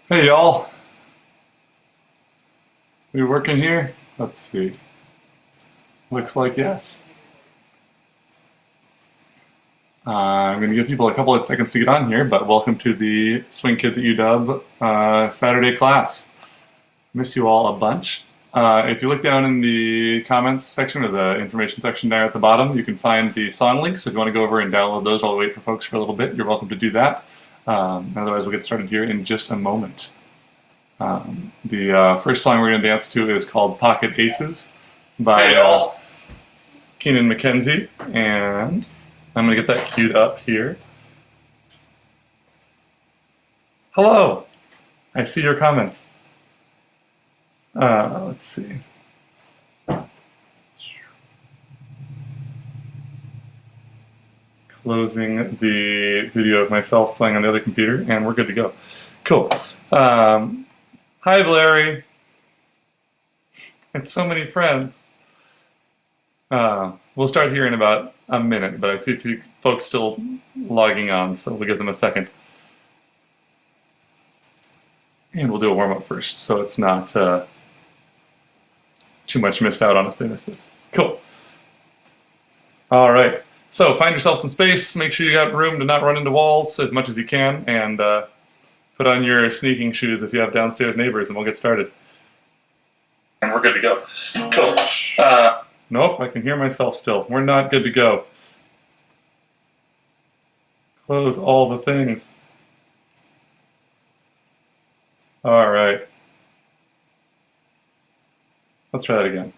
Hey y'all, we working here? Let's see. Looks like yes. I'm going to give people a couple of seconds to get on here, but welcome to the Swing Kids at UW Saturday class. Miss you all a bunch. If you look down in the comments section or the information section there at the bottom, you can find the song links. If you want to go over and download those while we wait for folks for a little bit, you're welcome to do that. Otherwise, we'll get started here in just a moment. The first song we're going to dance to is called Pocket Aces by Keenan McKenzie, and I'm going to get that queued up here. Hello! I see your comments. Let's see. Closing the video of myself playing on the other computer, and we're good to go. Cool. Hi, Larry. It's so many friends. We'll start here in about a minute, but I see a few folks still logging on, so we'll give them a second. And we'll do a warm-up first, so it's not too much missed out on if they miss this. Cool. All right. So find yourself some space. Make sure you got room to not run into walls as much as you can, and put on your sneaking shoes if you have downstairs neighbors, and we'll get started. And we're good to go. Cool. Nope, I can hear myself still. We're not good to go. Close all the things. All right. Let's try that again.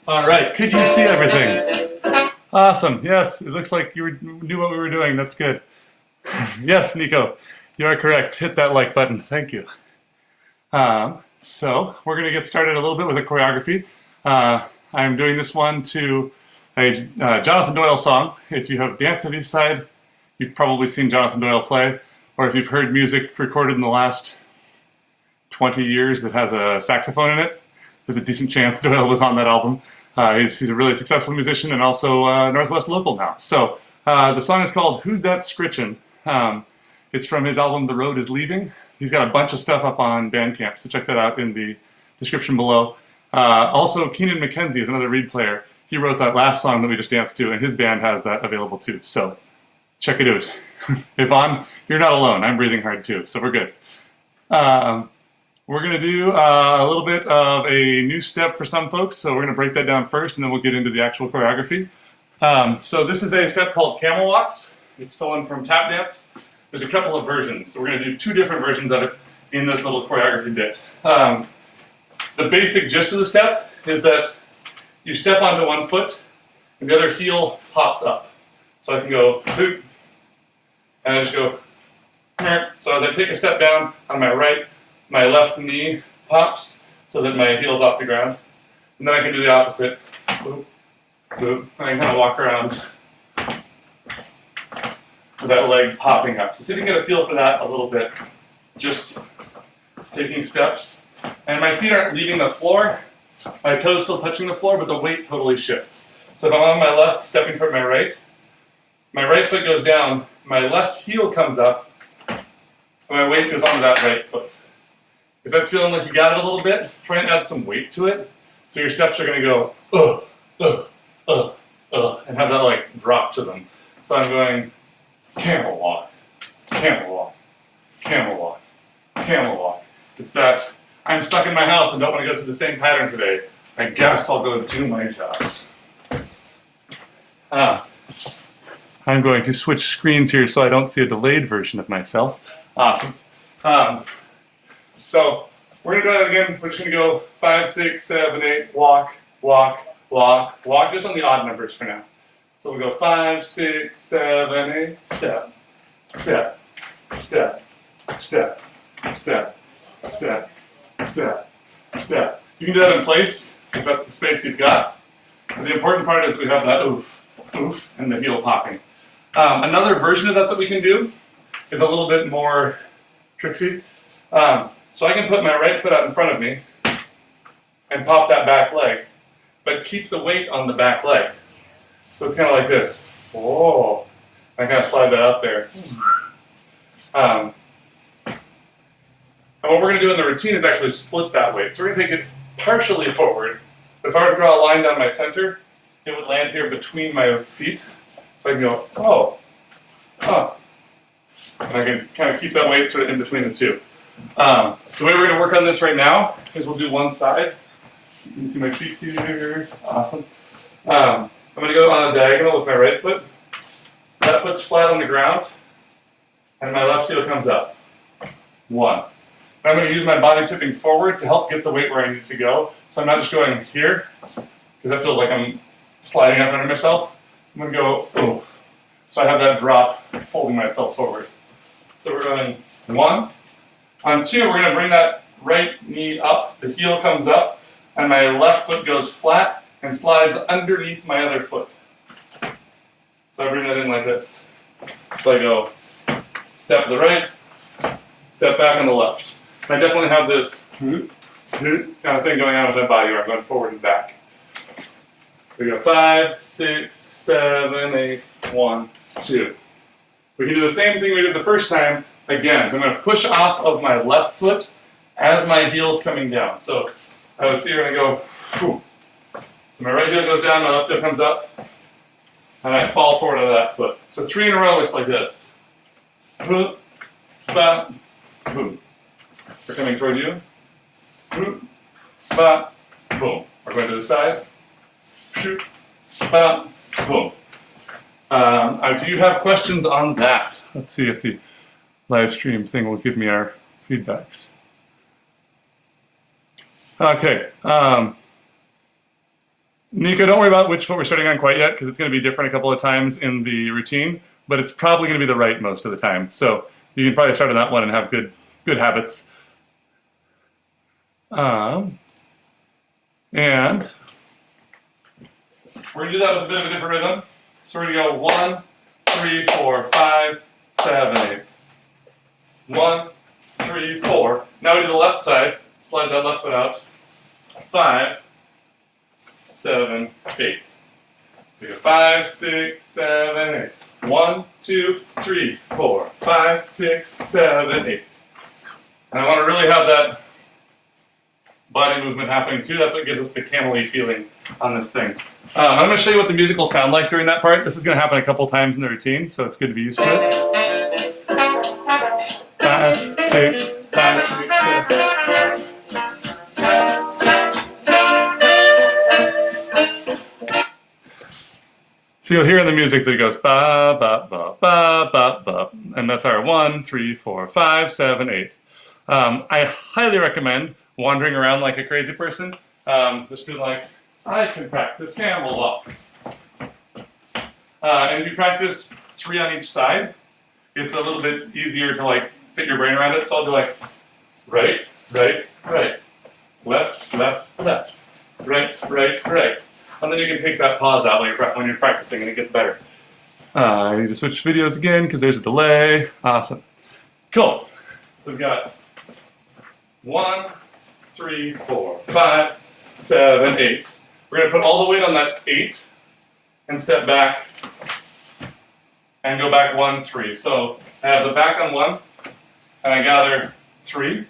All right, could you see everything? Awesome. Yes, it looks like you knew what we were doing. That's good. Yes, Nico, you are correct. Hit that like button. Thank you. So we're going to get started a little bit with a choreography. I'm doing this one to a Jonathan Doyle song. If you have danced on East Side, you've probably seen Jonathan Doyle play, or if you've heard music recorded in the last 20 years that has a saxophone in it, there's a decent chance Doyle was on that album. He's a really successful musician and also Northwest local now. So the song is called Who's That Scritchin? It's from his album The Road Is Leaving. He's got a bunch of stuff up on Bandcamp, so check that out in the description below. Also, Keenan McKenzie is another reed player. He wrote that last song that we just danced to, and his band has that available too. So check it out. Yvonne, you're not alone. I'm breathing hard too, so we're good. We're going to do a little bit of a new step for some folks, so we're going to break that down first, and then we'll get into the actual choreography. So this is a step called Camel Walks. It's stolen from tap dance. There's a couple of versions, so we're going to do two different versions of it in this little choreography bit. The basic gist of the step is that you step onto one foot, and the other heel pops up. So I can go boot, and I just go. So as I take a step down on my right, my left knee pops so that my heel's off the ground. And then I can do the opposite. Boop, boop. And I can kind of walk around with that leg popping up. So see if you can get a feel for that a little bit. Just taking steps. And my feet aren't leaving the floor. My toes still touching the floor, but the weight totally shifts. So if I'm on my left, stepping toward my right foot goes down, my left heel comes up, and my weight goes onto that right foot. If that's feeling like you got it a little bit, try and add some weight to it. So your steps are going to go, and have that like drop to them. So I'm going camel walk, camel walk, camel walk, camel walk. It's that I'm stuck in my house and don't want to go through the same pattern today. I guess I'll go do my jobs. I'm going to switch screens here so I don't see a delayed version of myself. Awesome. So we're going to do that again. We're just going to go 5, 6, 7, 8, walk, walk, walk, walk, just on the odd numbers for now. So we'll go 5, 6, 7, 8, step, step, step, step, step, step, step, step. You can do that in place if that's the space you've got. But the important part is we have that oof, oof, and the heel popping. Another version of that we can do is a little bit more tricksy. So I can put my right foot out in front of me and pop that back leg, but keep the weight on the back leg. So it's kind of like this. Oh, I kind of slide that out there. And what we're going to do in the routine is actually split that weight. So we're going to take it partially forward. But if I were to draw a line down my center, it would land here between my feet. So I can go, oh, oh. And I can kind of keep that weight sort of in between the two. The way we're going to work on this right now is we'll do one side. You can see my feet here. Awesome. I'm going to go on a diagonal with my right foot. That foot's flat on the ground, and my left heel comes up. 1. I'm going to use my body tipping forward to help get the weight where I need to go. So I'm not just going here, because I feel like I'm sliding up under myself. I'm going to go, oh. So I have that drop, folding myself forward. So we're going 1. On 2, we're going to bring that right knee up, the heel comes up, and my left foot goes flat and slides underneath my other foot. So I bring that in like this. So I go step to the right, step back on the left. I definitely have this kind of thing going on with my body where I'm going forward and back. We go 5, 6, 7, 8, 1, 2. We can do the same thing we did the first time again. So I'm going to push off of my left foot as my heel's coming down. So I would see you're going to go, whew. So my right heel goes down, my left heel comes up, and I fall forward on that foot. So 3 in a row looks like this. Boom, bam, boom. We're coming toward you. Boom, bam, boom. We're going to the side. Shoot, bam, boom. Do you have questions on that? Let's see if the live stream thing will give me our feedbacks. Okay. Nico, don't worry about which foot we're starting on quite yet, because it's going to be different a couple of times in the routine, but it's probably going to be the right most of the time. So you can probably start on that one and have good habits. And we're going to do that with a bit of a different rhythm. So we're going to go 1, 3, 4, 5, 7, 8. 1, 3, 4. Now we do the left side. Slide that left foot out. 5, 7, 8. So you go 5, 6, 7, 8. 1, 2, 3, 4, 5, 6, 7, 8. And I want to really have that body movement happening too. That's what gives us the camel-y feeling on this thing. I'm going to show you what the music will sound like during that part. This is going to happen a couple times in the routine, so it's good to be used to it. 5, 6, 5, 6, 7. So you'll hear in the music that it goes ba ba ba ba ba ba, and that's our 1, 3, 4, 5, 7, 8. I highly recommend wandering around like a crazy person. Just be like, I can practice camel walks. And if you practice 3 on each side, it's a little bit easier to like fit your brain around it. So I'll do like right, right, right, left, left, left, right, right, right. And then you can take that pause out when you're practicing and it gets better. I need to switch videos again because there's a delay. Awesome. Cool. So we've got 1, 3, 4, 5, 7, 8. We're going to put all the weight on that 8 and step back and go back 1, 3. So I have the back on 1 and I gather 3. And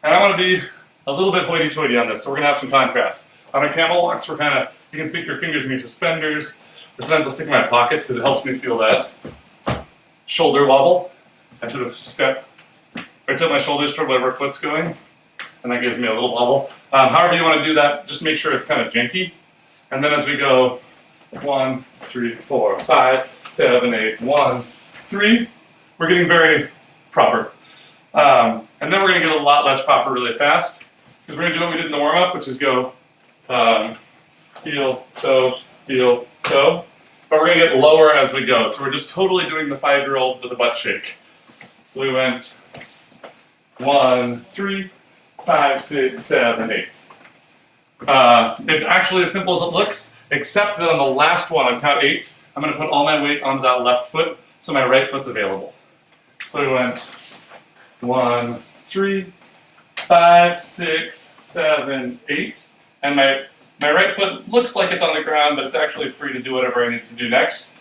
I want to be a little bit hoity-toity on this, so we're going to have some contrast. On our camel walks, we're kind of, you can stick your fingers in your suspenders, or sometimes I'll stick in my pockets because it helps me feel that shoulder wobble. I sort of step or tilt my shoulders toward whatever foot's going, and that gives me a little wobble. However you want to do that, just make sure it's kind of janky. And then as we go 1, 3, 4, 5, 7, 8, 1, 3, we're getting very proper. And then we're going to get a lot less proper really fast, because we're going to do what we did in the warm-up, which is go heel, toe, but we're going to get lower as we go. So we're just totally doing the 5-year-old with a butt shake. So we went 1, 3, 5, 6, 7, 8. It's actually as simple as it looks, except that on the last one, on count 8, I'm going to put all my weight onto that left foot, so my right foot's available. So we went 1, 3, 5, 6, 7, 8. And my right foot looks like it's on the ground, but it's actually free to do whatever I need to do next.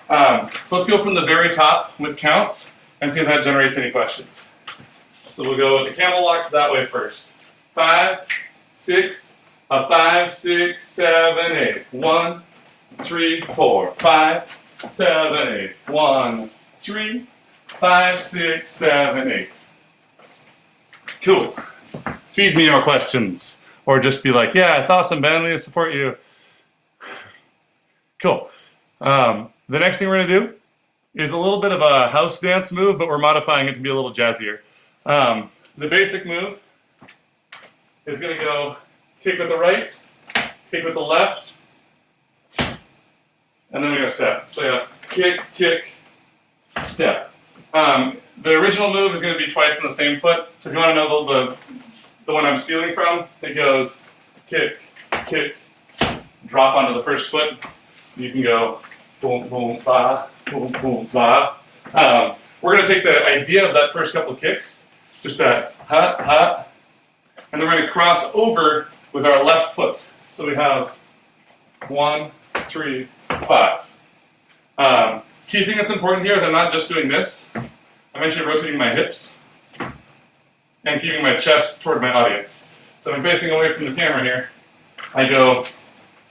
So let's go from the very top with counts and see if that generates any questions. So we'll go with the camel walks that way first. 5, 6, 5, 6, 7, 8. 1, 3, 4, 5, 7, 8. 1, 3, 5, 6, 7, 8. Cool. Feed me your questions. Or just be like, yeah, it's awesome, Ben, we support you. Cool. The next thing we're going to do is a little bit of a house dance move, but we're modifying it to be a little jazzier. The basic move is going to go kick with the right, kick with the left, and then we're going to step. So yeah, kick, kick, step. The original move is going to be twice on the same foot. So if you want to know the one I'm stealing from, it goes kick, kick, drop onto the first foot. You can go boom, boom, ba, boom, boom, ba. We're going to take the idea of that first couple of kicks, just that ha, ha, and then we're going to cross over with our left foot. So we have 1, 3, 5. Key thing that's important here is I'm not just doing this. I'm actually rotating my hips and keeping my chest toward my audience. So I'm facing away from the camera here. I go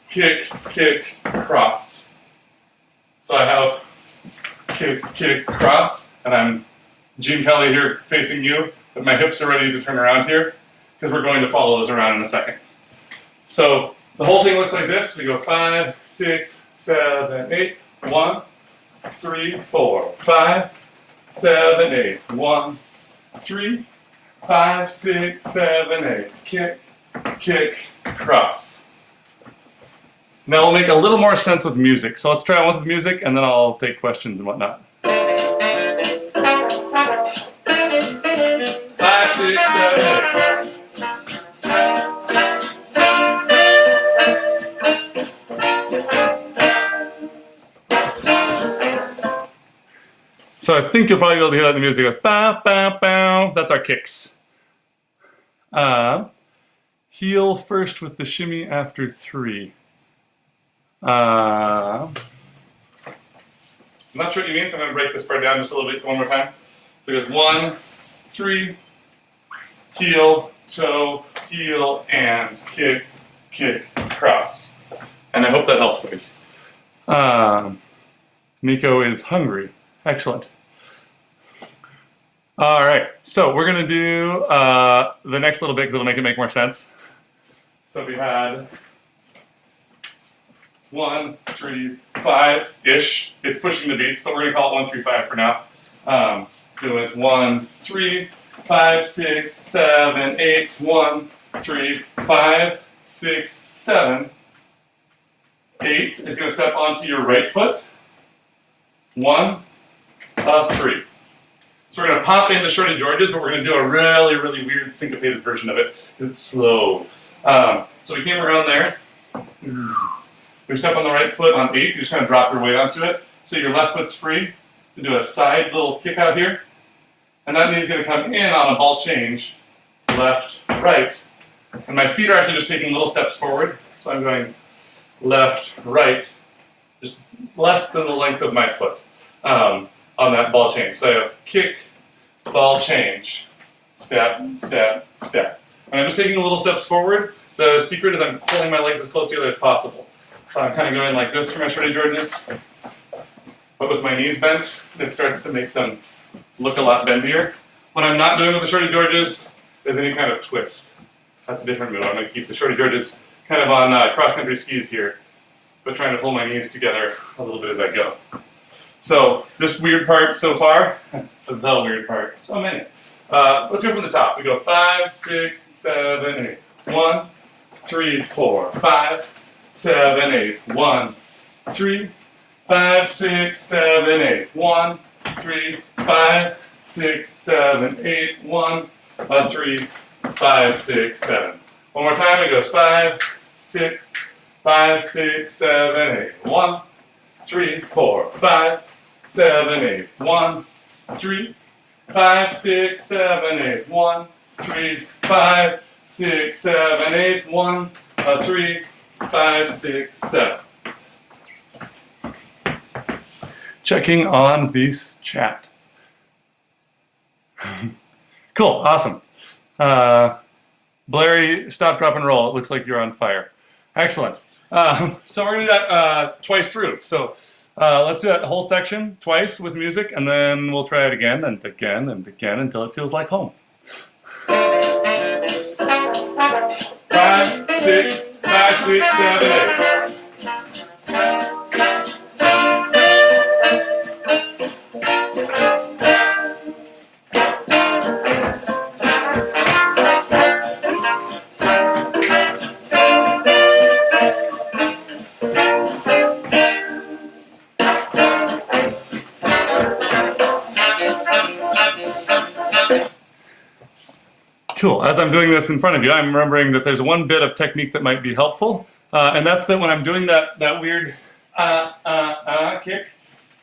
kick, kick, cross. So I have kick, kick, cross, and I'm Gene Kelly here facing you, but my hips are ready to turn around here because we're going to follow those around in a second. So the whole thing looks like this. We go 5, 6, 7, 8. 1, 3, 4, 5, 7, 8. 1, 3, 5, 6, 7, 8. Kick, kick, cross. Now we'll make a little more sense with music. So let's try it once with music, and then I'll take questions and whatnot. 5, 6, 7, 8. So I think you'll probably be able to hear that in the music. It goes, bow, bow, bow. That's our kicks. Heel first with the shimmy after 3. I'm not sure what you mean, so I'm going to break this part down just a little bit one more time. So it goes 1, 3, heel, toe, heel, and kick, kick, cross. And I hope that helps, please. Nico is hungry. Excellent. All right, so we're going to do the next little bit because it'll make it make more sense. So we had 1, 3, 5-ish. It's pushing the beats, but we're going to call it 1, 3, 5 for now. Do it 1, 3, 5, 6, 7, 8. 1, 3, 5, 6, 7, 8 is going to step onto your right foot. 1, 3. So we're going to pop into Shorty George's, but we're going to do a really, really weird syncopated version of it. It's slow. So we came around there. We step on the right foot on 8. You just kind of drop your weight onto it. So your left foot's free. You do a side little kick out here. And that knee's going to come in on a ball change. Left, right. And my feet are actually just taking little steps forward. So I'm going left, right. Just less than the length of my foot on that ball change. So I have kick, ball change, step, step, step. And I'm just taking the little steps forward. The secret is I'm pulling my legs as close together as possible. So I'm kind of going like this for my Shorty Georges. But with my knees bent, it starts to make them look a lot bendier. What I'm not doing with the Shorty Georges is any kind of twist. That's a different move. I'm going to keep the Shorty Georges kind of on cross-country skis here, but trying to pull my knees together a little bit as I go. So this weird part so far, the weird part, so many. Let's go from the top. We go 5, 6, 7, 8. 1, 3, 4, 5, 7, 8. 1, 3, 5, 6, 7, 8. 1, 3, 5, 6, 7, 8. 1, 3, 5, 6, 7. One more time. It goes 5, 6, 5, 6, 7, 8. 1, 3, 4, 5, 7, 8. 1, 3, 5, 6, 7, 8. 1, 3, 5, 6, 7, 8. 1, 3, 5, 6, 7. Checking on this chat. Cool, awesome. Blairy, stop, drop, and roll. It looks like you're on fire. Excellent. So we're going to do that twice through. So let's do that whole section twice with music, and then we'll try it again and again and again until it feels like home. 5, 6, 5, 6, 7, 8. Cool. As I'm doing this in front of you, I'm remembering that there's one bit of technique that might be helpful, and that's that when I'm doing that weird kick,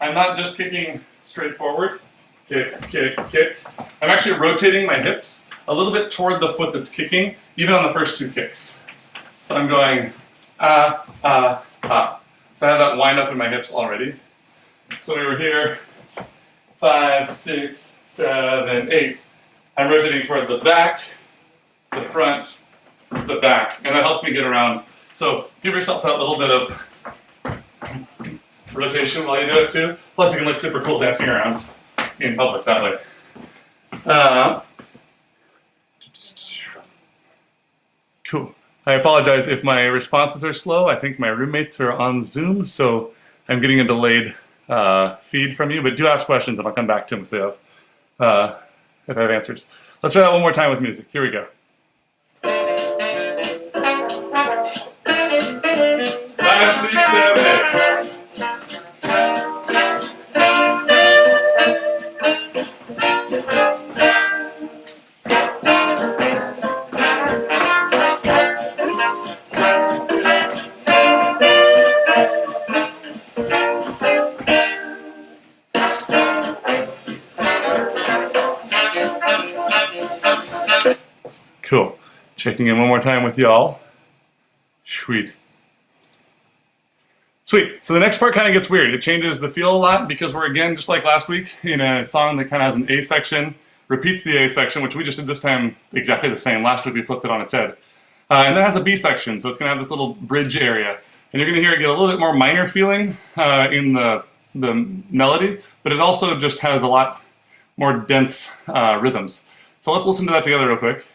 I'm not just kicking straight forward, kick, kick, kick. I'm actually rotating my hips a little bit toward the foot that's kicking, even on the first 2 kicks. So I'm going So I have that wind up in my hips already. So we were here, 5, 6, 7, 8. I'm rotating toward the back, the front, the back, and that helps me get around. So give yourself that little bit of rotation while you do it too. Plus you can look super cool dancing around in public that way. Cool. I apologize if my responses are slow. I think my roommates are on Zoom, so I'm getting a delayed feed from you, but do ask questions and I'll come back to them if I have answers. Let's try that one more time with music. Here we go. 5, Checking in one more time with y'all. Sweet. Sweet. So the next part kind of gets weird. It changes the feel a lot because we're, again, just like last week, in a song that kind of has an A section, repeats the A section, which we just did this time exactly the same. Last week we flipped it on its head. And then it has a B section, so it's going to have this little bridge area. And you're going to hear it get a little bit more minor feeling in the melody, but it also just has a lot more dense rhythms. So let's listen to that together real quick.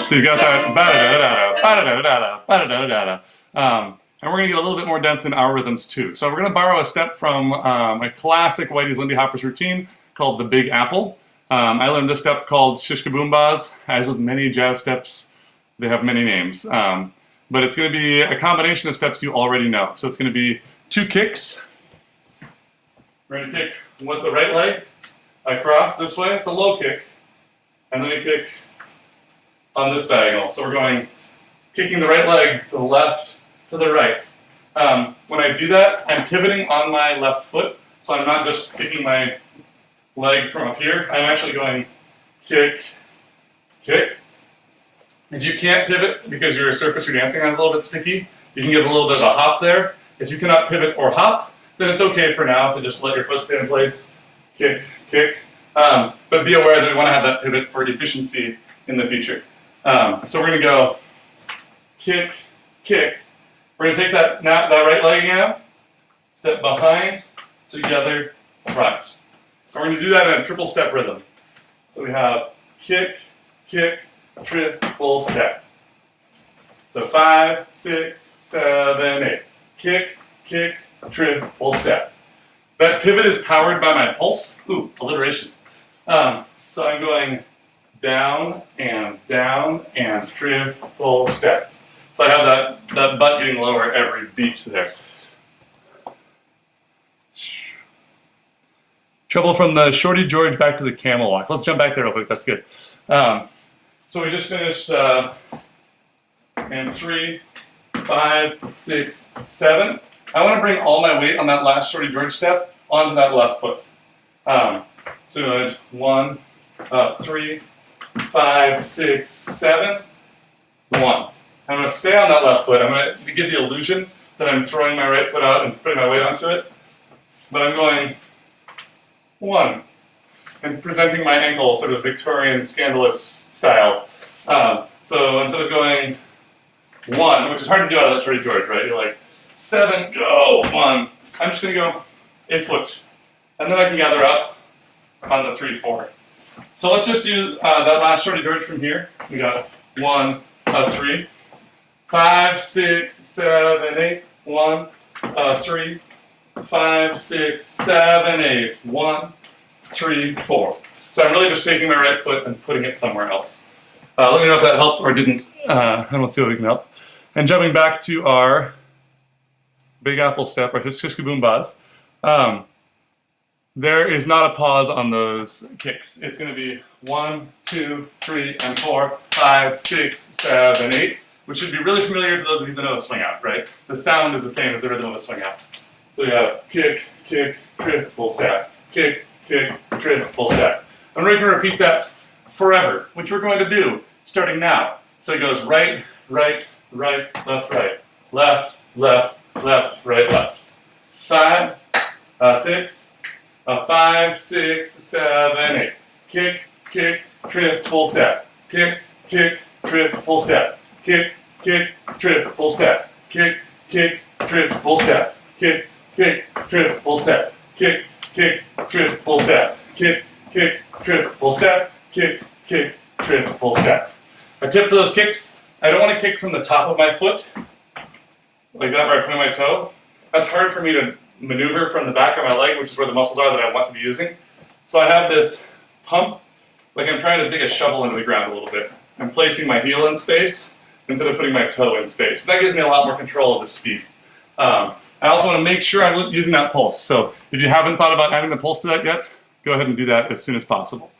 So you've got that ba-da-da-da-da, ba-da-da-da-da, ba-da-da-da-da. And we're going to get a little bit more dense in our rhythms too. So we're going to borrow a step from a classic Whitey's Lindy Hopper's routine called the Big Apple. I learned this step called Shish Kaboom Baz. As with many jazz steps, they have many names. But it's going to be a combination of steps you already know. So it's going to be 2 kicks. We're going to kick with the right leg across this way. It's a low kick. And then we kick on this diagonal. So we're going, kicking the right leg to the left, to the right. When I do that, I'm pivoting on my left foot, so I'm not just kicking my leg from up here. I'm actually going kick, kick. If you can't pivot because your surface you're dancing on is a little bit sticky, you can get a little bit of a hop there. If you cannot pivot or hop, then it's okay for now to just let your foot stay in place, kick, kick. But be aware that we want to have that pivot for efficiency in the future. So we're going to go kick, kick. We're going to take that right leg now, step behind, together, front. And we're going to do that in a triple step rhythm. So we have kick, kick, triple step. So 5, 6, 7, 8. Kick, kick, triple step. That pivot is powered by my pulse. Ooh, alliteration. So I'm going down and triple step. So I have that butt getting lower every beat there. Trouble from the Shorty George back to the Camel walk. Let's jump back there real quick, that's good. So we just finished in 3, 5, 6, 7. I want to bring all my weight on that last Shorty George step onto that left foot. So it's 1, 3, 5, 6, 7, 1. I'm going to stay on that left foot. I'm going to give the illusion that I'm throwing my right foot out and putting my weight onto it. But I'm going 1 and presenting my ankle sort of Victorian scandalous style. So instead of going 1, which is hard to do out of that Shorty George, right? You're like 7, go, 1. I'm just going to go a foot. And then I can gather up on the 3, 4. So let's just do that last Shorty George from here. We got 1, 3, 5, 6, 7, 8, 1, 3, 5, 6, 7, 8, 1, 3, 4. So I'm really just taking my right foot and putting it somewhere else. Let me know if that helped or didn't, and we'll see what we can help. And jumping back to our Big Apple step, our Shish Kaboom Baz. There is not a pause on those kicks. It's going to be 1, 2, 3, and 4, 5, 6, 7, 8, which should be really familiar to those of you that know a swing out, right? The sound is the same as the rhythm of a swing out. So we have kick, kick, triple step, kick, kick, triple step. And we're going to repeat that forever, which we're going to do starting now. So it goes right, right, right, left, right, left, left, left, right, left. 5, 6, 5, 6, 7, 8. Kick, kick, triple step. Kick, kick, triple step. Kick, kick, triple step. Kick, kick, triple step. Kick, kick, triple step. Kick, kick, triple step. Kick, kick, triple step. Kick, kick, triple step. A tip for those kicks, I don't want to kick from the top of my foot, like that where I point my toe. That's hard for me to maneuver from the back of my leg, which is where the muscles are that I want to be using. So I have this pump, like I'm trying to dig a shovel into the ground a little bit. I'm placing my heel in space instead of putting my toe in space. So that gives me a lot more control of the speed. I also want to make sure I'm using that pulse. So if you haven't thought about adding the pulse to that yet, go ahead and do that as soon as possible.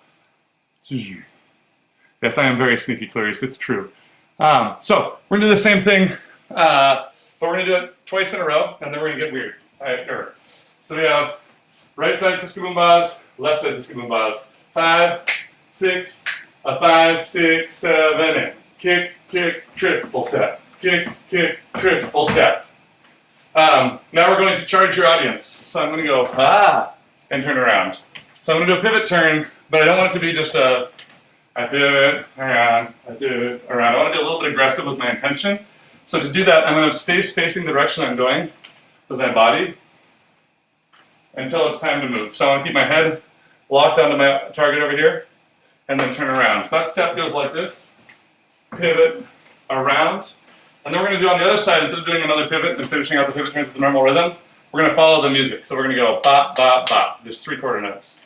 Yes, I am very sneaky, Clarice, it's true. So we're going to do the same thing, but we're going to do it twice in a row, and then we're going to get weird. So we have Right side Syncopation, left side Syncopation. 5, 6, a 5, 6, 7, 8. Kick, kick, trip, full step. Kick, kick, trip, full step. Now we're going to charge your audience. So I'm going to go, and turn around. So I'm going to do a pivot turn, but I don't want it to be just I pivot, around, I pivot, around. I want to be a little bit aggressive with my intention. So to do that, I'm going to stay facing the direction I'm going with my body until it's time to move. So I want to keep my head locked onto my target over here, and then turn around. So that step goes like this, pivot, around. And then we're going to do on the other side, instead of doing another pivot and finishing out the pivot turns with the normal rhythm, we're going to follow the music. So we're going to go bop, bop, bop. There's 3/4 notes.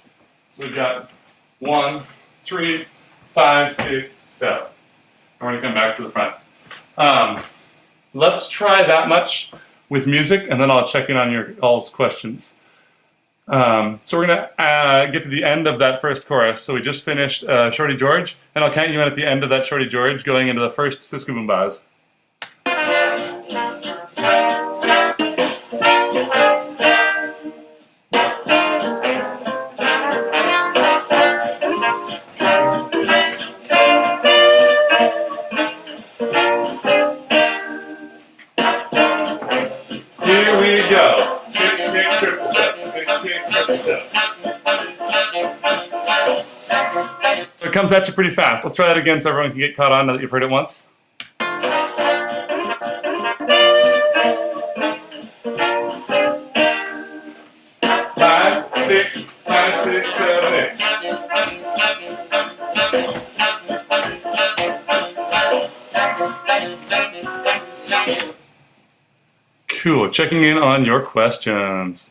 So we've got 1, 3, 5, 6, 7. And we're going to come back to the front. Let's try that much with music, and then I'll check in on your all's questions. So we're going to get to the end of that first chorus. So we just finished Shorty George, and I'll count you in at the end of that Shorty George going into the first Syncopation. Here we go. Kick, kick, triple step. Kick, kick, triple step. So it comes at you pretty fast. Let's try that again so everyone can get caught on now that you've heard it once. 5, 6, 5, 6, 7, 8. Cool. Checking in on your questions.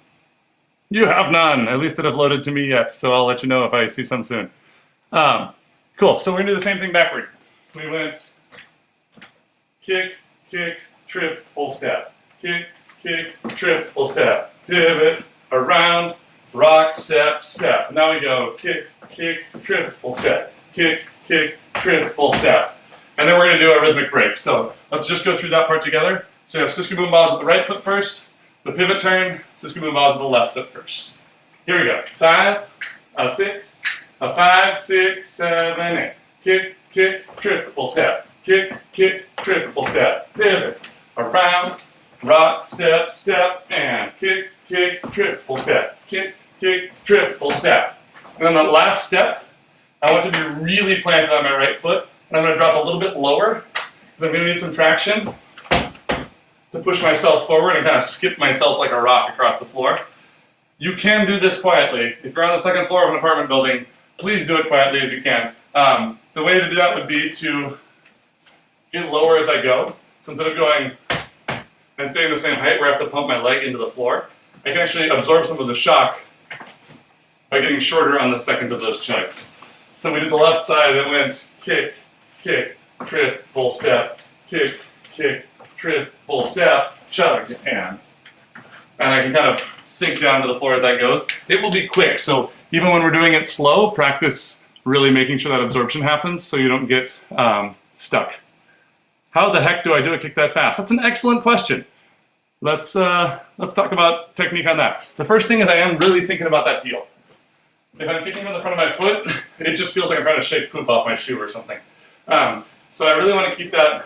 You have none, at least that have loaded to me yet, so I'll let you know if I see some soon. Cool. So we're going to do the same thing backward. We went kick, kick, trip, full step. Kick, kick, trip, full step. Pivot, around, rock, step, step. Now we go kick, kick, trip, full step. Kick, kick, trip, full step. And then we're going to do a rhythmic break. So let's just go through that part together. So we have Syncopation with the right foot first, the pivot turn, Syncopation with the left foot first. Here we go. 5, a 6, a 5, 6, 7, 8. Kick, kick, trip, full step. Kick, kick, trip, full step. Pivot, around, rock, step, step, and kick, kick, trip, full step. Kick, kick, trip, full step. And then the last step, I want to be really planted on my right foot, and I'm going to drop a little bit lower, because I'm going to need some traction to push myself forward and kind of skip myself like a rock across the floor. You can do this quietly. If you're on the second floor of an apartment building, please do it quietly as you can. The way to do that would be to get lower as I go. So instead of going and staying the same height where I have to pump my leg into the floor, I can actually absorb some of the shock by getting shorter on the second of those chugs. So we did the left side and went kick, kick, trip, full step, kick, kick, trip, full step, chug, and I can kind of sink down to the floor as that goes. It will be quick, so even when we're doing it slow, practice really making sure that absorption happens so you don't get stuck. How the heck do I do a kick that fast? That's an excellent question. Let's talk about technique on that. The first thing is I am really thinking about that heel. If I'm kicking on the front of my foot, it just feels like I'm trying to shake poop off my shoe or something. So I really want to keep that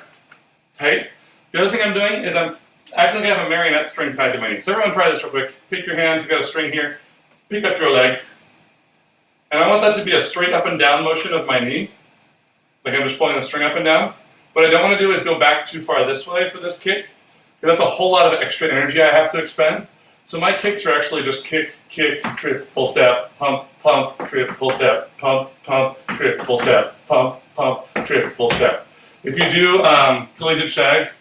tight. The other thing I'm doing is I actually think I have a marionette string tied to my knee. So everyone try this real quick. Take your hand, you've got a string here, pick up your leg, and I want that to be a straight up and down motion of my knee. Like I'm just pulling the string up and down. What I don't want to do is go back too far this way for this kick, because that's a whole lot of extra energy I have to expend. So my kicks are actually just kick, kick, trip, full step, pump, pump, trip, full step, pump, pump, trip, full step, pump, pump, trip, full step. If you do collegiate shag,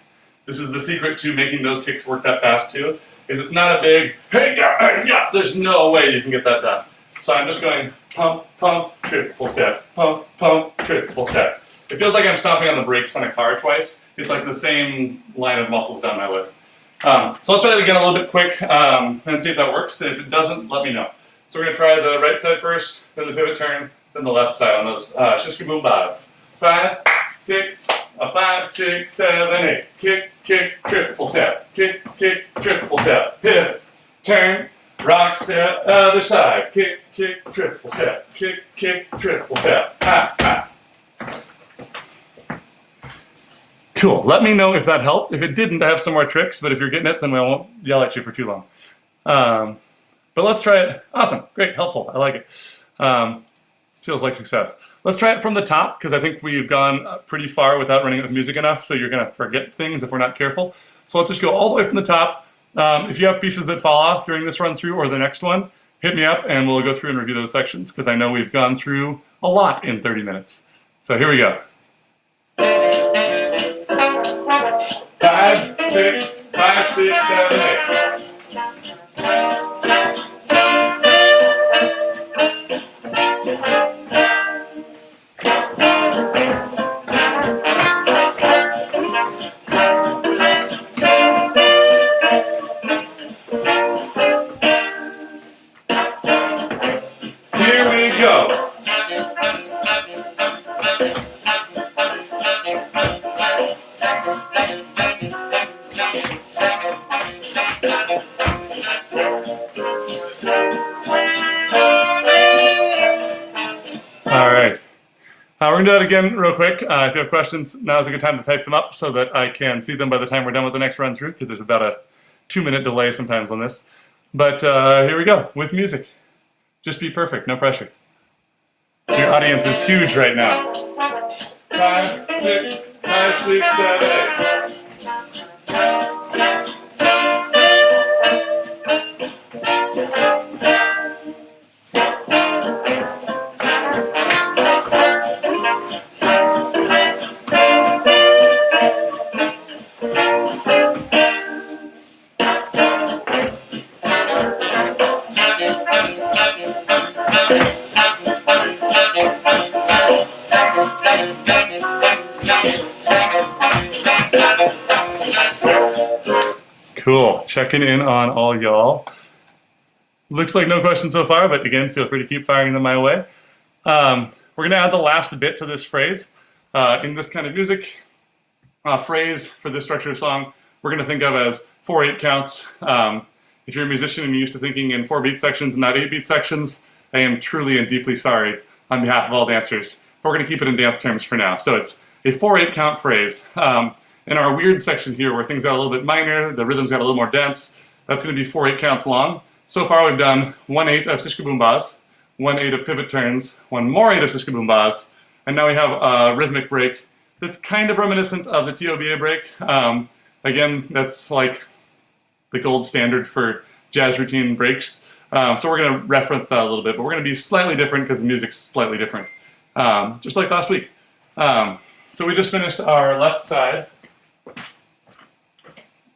this is the secret to making those kicks work that fast too, is it's not a big, hey, yeah, there's no way you can get that done. So I'm just going pump, pump, trip, full step, pump, pump, trip, full step. It feels like I'm stopping on the brakes on a car twice. It's like the same line of muscles down my leg. So let's try that again a little bit quick and see if that works. If it doesn't, let me know. So we're going to try the right side first, then the pivot turn, then the left side on those Syncopation. 5, 6, a 5, 6, 7, 8. Kick, kick, trip, full step. Kick, kick, trip, full step. Pivot, turn, rock step, other side, kick, kick, triple step, kick, kick, triple step, ha, ha. Cool, let me know if that helped. If it didn't, I have some more tricks, but if you're getting it, then I won't yell at you for too long. But let's try it. Awesome, great, helpful, I like it. This feels like success. Let's try it from the top, because I think we've gone pretty far without running it with music enough, so you're gonna forget things if we're not careful. So let's just go all the way from the top. If you have pieces that fall off during this run through or the next one, hit me up and we'll go through and review those sections, because I know we've gone through a lot in 30 minutes. So here we go. 5, 6, 5, 6, 7, 8. Here we go. All right. We're going to do that again real quick. If you have questions, now is a good time to type them up so that I can see them by the time we're done with the next run through, because there's about a 2-minute delay sometimes on this. But here we go, with music. Just be perfect, no pressure. Your audience is huge right now. 5, 6, 5, 6, 7, 8. Cool. Checking in on all y'all. Looks like no questions so far, but again, feel free to keep firing them my way. We're going to add the last bit to this phrase. In this kind of music, phrase for this structure of song, we're going to think of as 4/8 counts. If you're a musician and you're used to thinking in 4-beat sections, not 8-beat sections, I am truly and deeply sorry on behalf of all dancers. But we're going to keep it in dance terms for now. So it's a 4/8 count phrase. In our weird section here, where things got a little bit minor, the rhythms got a little more dense, that's going to be 4/8 counts long. So far we've done 1/8 of Syncopation, 1/8 of pivot turns, 1 more 8 of Syncopation, and now we have a rhythmic break that's kind of reminiscent of the TOBA break. Again, that's like the gold standard for jazz routine breaks. So we're going to reference that a little bit, but we're going to be slightly different because the music's slightly different, just like last week. So we just finished our left side.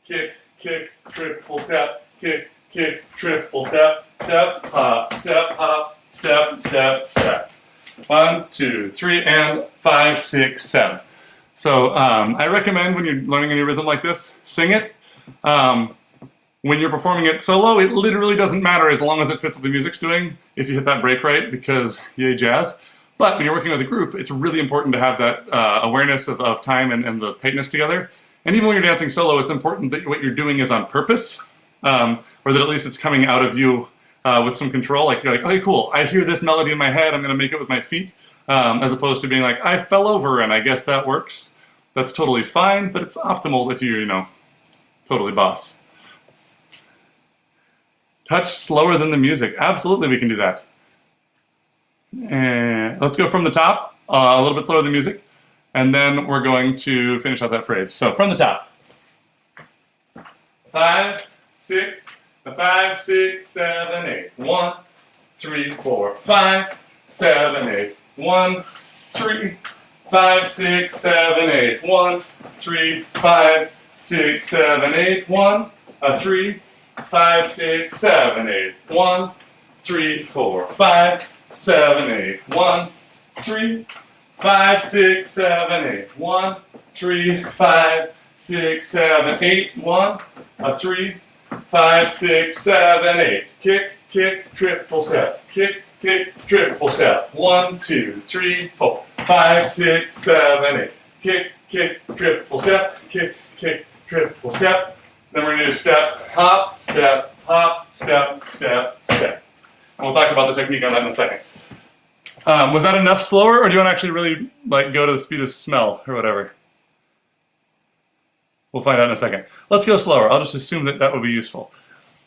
Kick, kick, triple step, kick, kick, triple step, step, hop, step, hop, step, step, step. 1, 2, 3, and 5, 6, 7. So I recommend when you're learning a new rhythm like this, sing it. When you're performing it solo, it literally doesn't matter as long as it fits what the music's doing if you hit that break right, because yay jazz. But when you're working with a group, it's really important to have that awareness of time and the tightness together. And even when you're dancing solo, it's important that what you're doing is on purpose, or that at least it's coming out of you with some control. Like you're like, okay, cool, I hear this melody in my head, I'm going to make it with my feet, as opposed to being like, I fell over and I guess that works. That's totally fine, but it's optimal if you're, totally boss. Touch slower than the music. Absolutely, we can do that. And let's go from the top, a little bit slower than music. And then we're going to finish out that phrase. So from the top. 5, 6, 5, 6, 7, 8. 1, 3, 4, 5, 7, 8. 1, 3, 5, 6, 7, 8. 1, 3, 5, 6, 7, 8. 1, 3, 5, 6, 7, 8. 1, 3, 4, 5, 7, 8. 1, 3, 5, 6, 7, 8. 1, 3, 5, 6, 7, 8. 1, 3, 5, 6, 7, 8. Kick, kick, triple step. Kick, kick, triple step. 1, 2, 3, 4, 5, 6, 7, 8. Kick, kick, triple step. Kick, kick, triple step. Then we're going to do step, hop, step, hop, step, step, step. And we'll talk about the technique on that in a second. Was that enough slower, or do you want to actually really like go to the speed of smell or whatever? We'll find out in a second. Let's go slower. I'll just assume that that would be useful.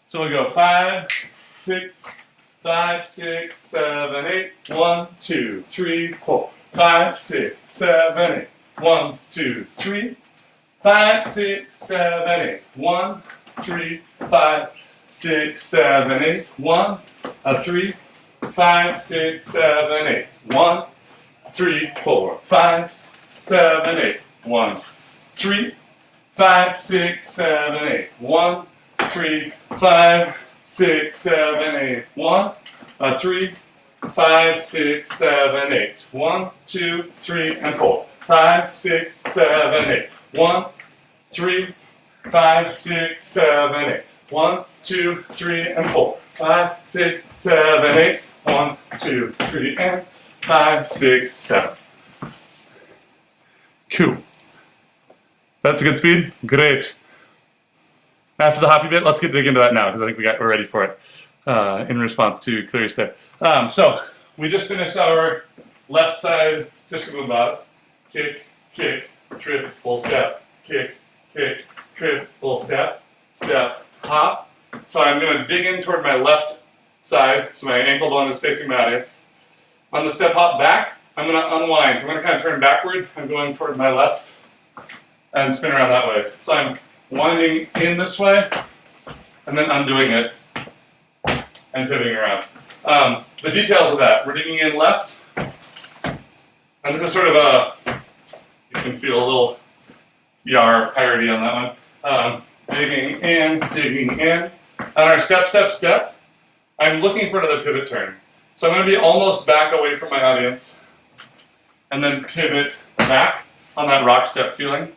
So we'll go 5, 6, 5, 6, 7, 8. 1, 2, 3, 4. 5, 6, 7, 8. 1, 2, 3. 5, 6, 7, 8. 1, 3, 5, 6, 7, 8. 1, 3, 5, 6, 7, 8. 1, 3, 4, 5, 7, 8. 1, 3, 5, 6, 7, 8. 1, 3, 5, 6, 7, 8. 1, 3, 5, 6, 7, 8. 1, 2, 3, and 4. 5, 6, 7, 8. 1, 3, 5, 6, 7, 8. 1, 2, 3, and 4. 5, 6, 7, 8. 1, 2, 3, and 5, 6, 7. Cool. That's a good speed? Great. After the hoppy bit, let's dig into that now, because I think we're ready for it in response to Clarice there. So, we just finished our left side Syncopation. Kick, kick, trip, full step. Kick, kick, trip, full step. Step, hop. So I'm going to dig in toward my left side, so my ankle bone is facing my audience. On the step hop back, I'm going to unwind. So I'm going to kind of turn backward. I'm going toward my left and spin around that way. So I'm winding in this way, and then undoing it, and pivoting around. The details of that, we're digging in left, and this is sort of a, you can feel a little yar parody on that one. Digging in, on our step, step, step, I'm looking for another pivot turn. So I'm going to be almost back away from my audience, and then pivot back on that rock step feeling.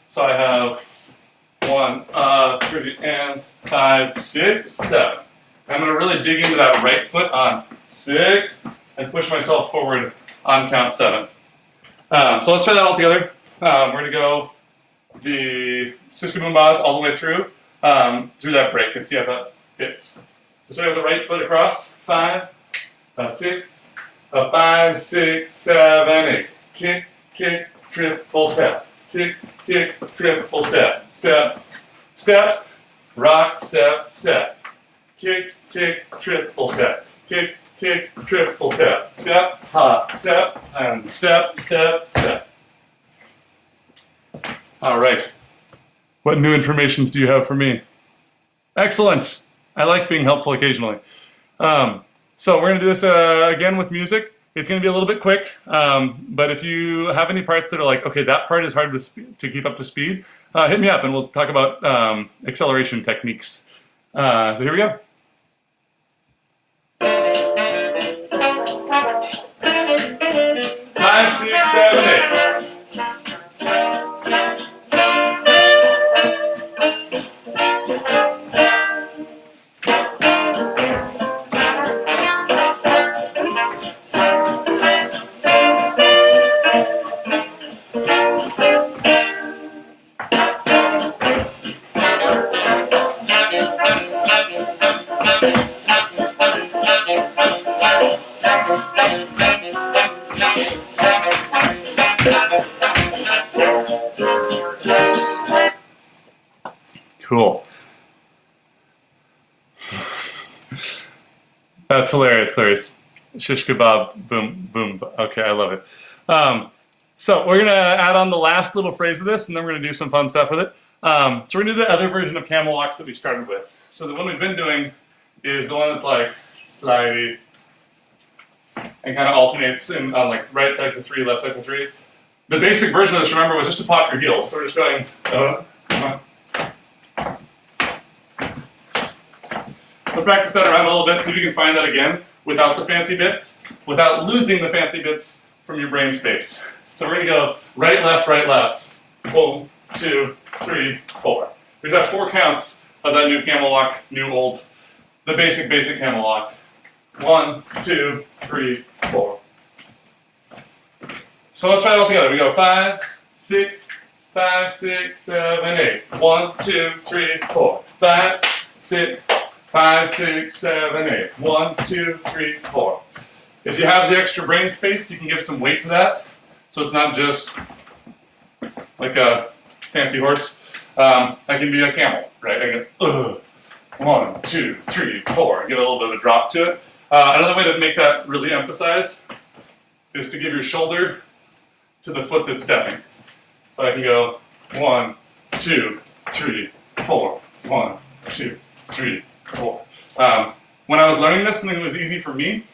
So I have 1, 3, and 5, 6, 7. I'm going to really dig into that right foot on 6 and push myself forward on count 7. So let's try that all together. We're going to go the Syncopation all the way through that break and see how that fits. So start with the right foot across. 5, 6, 5, 6, 7, 8. Kick, kick, trip, full step. Kick, kick, trip, full step. Step, step, rock, step, step. Kick, kick, trip, full step. Kick, kick, trip, full step. Step, hop, step, and step, step, step. All right. What new informations do you have for me? Excellent. I like being helpful occasionally. So we're going to do this again with music. It's going to be a little bit quick, but if you have any parts that are like, okay, that part is hard to keep up to speed, hit me up and we'll talk about acceleration techniques. So here we go. 5, 6, 7, 8. Cool. That's hilarious, Clarice. Shish kebab, boom, boom. Okay, I love it. So we're going to add on the last little phrase of this, and then we're going to do some fun stuff with it. So we're going to do the other version of camel walks that we started with. So the one we've been doing is the one that's like slidey and kind of alternates on like right side for 3, left side for 3. The basic version of this, remember, was just to pop your heels. So we're just going, So practice that around a little bit, see if you can find that again without the fancy bits, without losing the fancy bits from your brain space. So we're going to go right, left, 1, 2, 3, 4. We've got 4 counts of that new camel walk, new old, the basic camel walk. 1, 2, 3, 4. So let's try it all together. We go 5, 6, 5, 6, 7, 8. 1, 2, 3, 4. 5, 6, 5, 6, 7, 8. 1, 2, 3, 4. If you have the extra brain space, you can give some weight to that. So it's not just like a fancy horse. I can be a camel, right? I go, 1, 2, 3, 4. Give a little bit of a drop to it. Another way to make that really emphasize is to give your shoulder to the foot that's stepping. So I can go 1, 2, 3, 4. 1, 2, 3, 4. When I was learning this, something that was easy for me,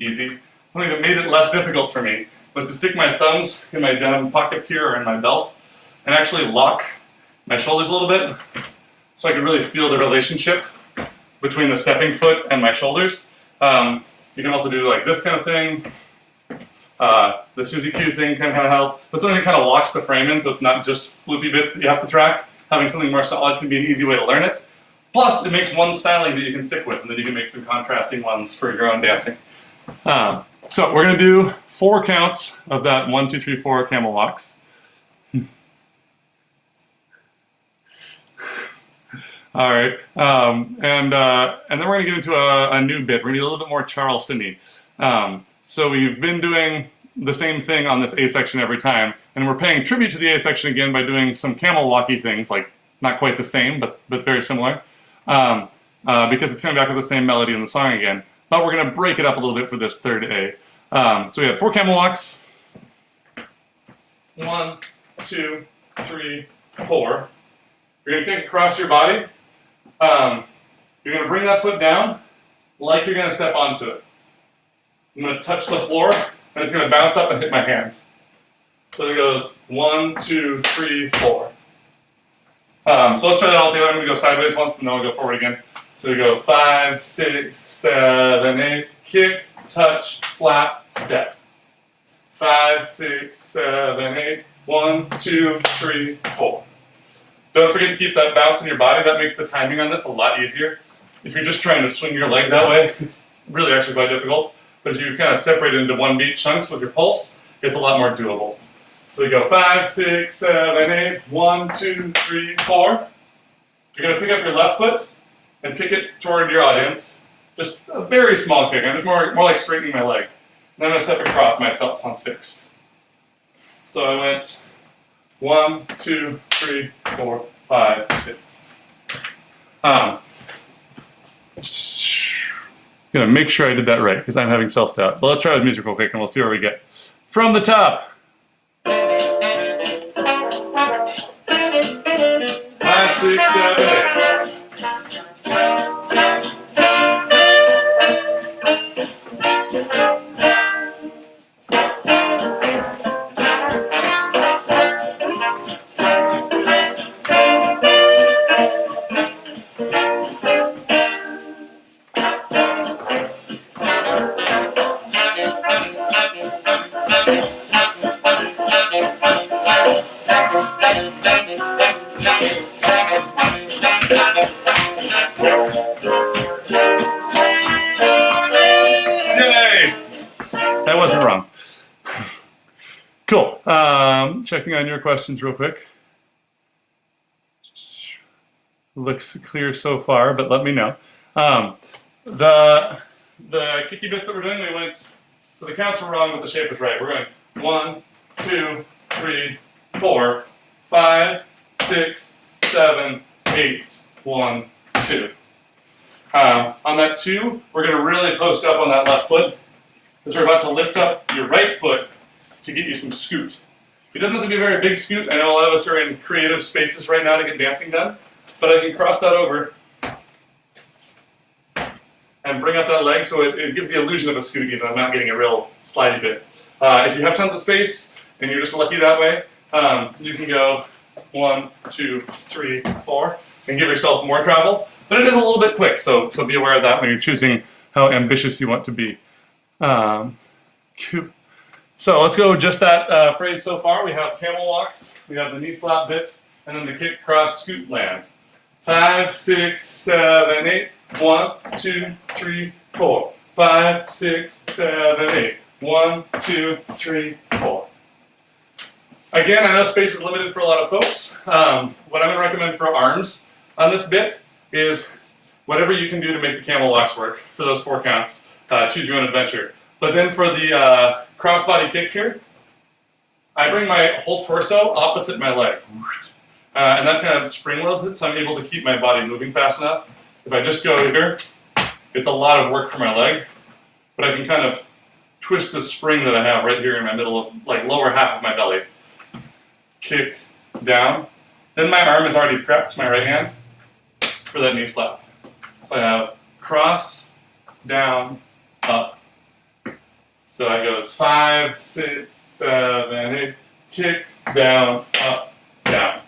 something that made it less difficult for me, was to stick my thumbs in my denim pockets here or in my belt and actually lock my shoulders a little bit so I could really feel the relationship between the stepping foot and my shoulders. You can also do like this kind of thing. The Suzie Q thing can kind of help, but something that kind of locks the frame in so it's not just floopy bits that you have to track. Having something more solid can be an easy way to learn it. Plus, it makes one styling that you can stick with, and then you can make some contrasting ones for your own dancing. So we're going to do 4 counts of that 1, 2, 3, 4 camel walks. All right, and then we're going to get into a new bit. We're going to be a little bit more Charleston-y. So we've been doing the same thing on this A section every time, and we're paying tribute to the A section again by doing some camel walky things, like not quite the same, but very similar, because it's coming back with the same melody in the song again. But we're going to break it up a little bit for this third A. So we had 4 camel walks. 1, 2, 3, 4. You're going to kick across your body. You're going to bring that foot down like you're going to step onto it. I'm going to touch the floor, and it's going to bounce up and hit my hand. So it goes 1, 2, 3, 4. So let's try that all together. I'm going to go sideways once, and then I'll go forward again. So we go 5, 6, 7, 8, kick, touch, slap, step. 5, 6, 7, 8, 1, 2, 3, 4. Don't forget to keep that bounce in your body. That makes the timing on this a lot easier. If you're just trying to swing your leg that way, it's really actually quite difficult. But if you kind of separate it into 1 beat chunks with your pulse, it's a lot more doable. So we go 5, 6, 7, 8, 1, 2, 3, 4. You're going to pick up your left foot and kick it toward your audience. Just a very small kick. I'm just more like straightening my leg. And then I'm going to step across myself on 6. So I went 1, 2, 3, 4, 5, 6. Gonna make sure I did that right because I'm having self-doubt. But let's try with music real quick and we'll see where we get. From the top. 5, 6, 7, 8. Cool. Checking on your questions real quick. Looks clear so far, but let me know. The kicky bits that we're doing, we went, so the counts were wrong, but the shape was right. We're going 1, 2, 3, 4, 5, 6, 7, 8, 1, 2. On that 2, we're going to really post up on that left foot, because we're about to lift up your right foot to get you some scoot. It doesn't have to be a very big scoot. I know a lot of us are in creative spaces right now to get dancing done, but I can cross that over and bring up that leg so it gives the illusion of a scoot even. I'm not getting a real slidey bit. If you have tons of space and you're just lucky that way, you can go 1, 2, 3, 4 and give yourself more travel. But it is a little bit quick, so be aware of that when you're choosing how ambitious you want to be. So let's go just that phrase so far. We have camel walks, we have the knee slap bit, and then the kick, cross, scoot, land. 5, 6, 7, 8. 1, 2, 3, 4. 5, 6, 7, 8. 1, 2, 3, 4. Again, I know space is limited for a lot of folks. What I'm going to recommend for arms on this bit is whatever you can do to make the camel walks work for those 4 counts. Choose your own adventure. But then for the crossbody kick here, I bring my whole torso opposite my leg. And that kind of spring loads it, so I'm able to keep my body moving fast enough. If I just go here, it's a lot of work for my leg, but I can kind of twist the spring that I have right here in my middle of, like, lower half of my belly. Kick, down. Then my arm is already prepped, my right hand, for that knee slap. So I have cross, down, up. So it goes 5, 6, 7, 8, kick, down, up, down.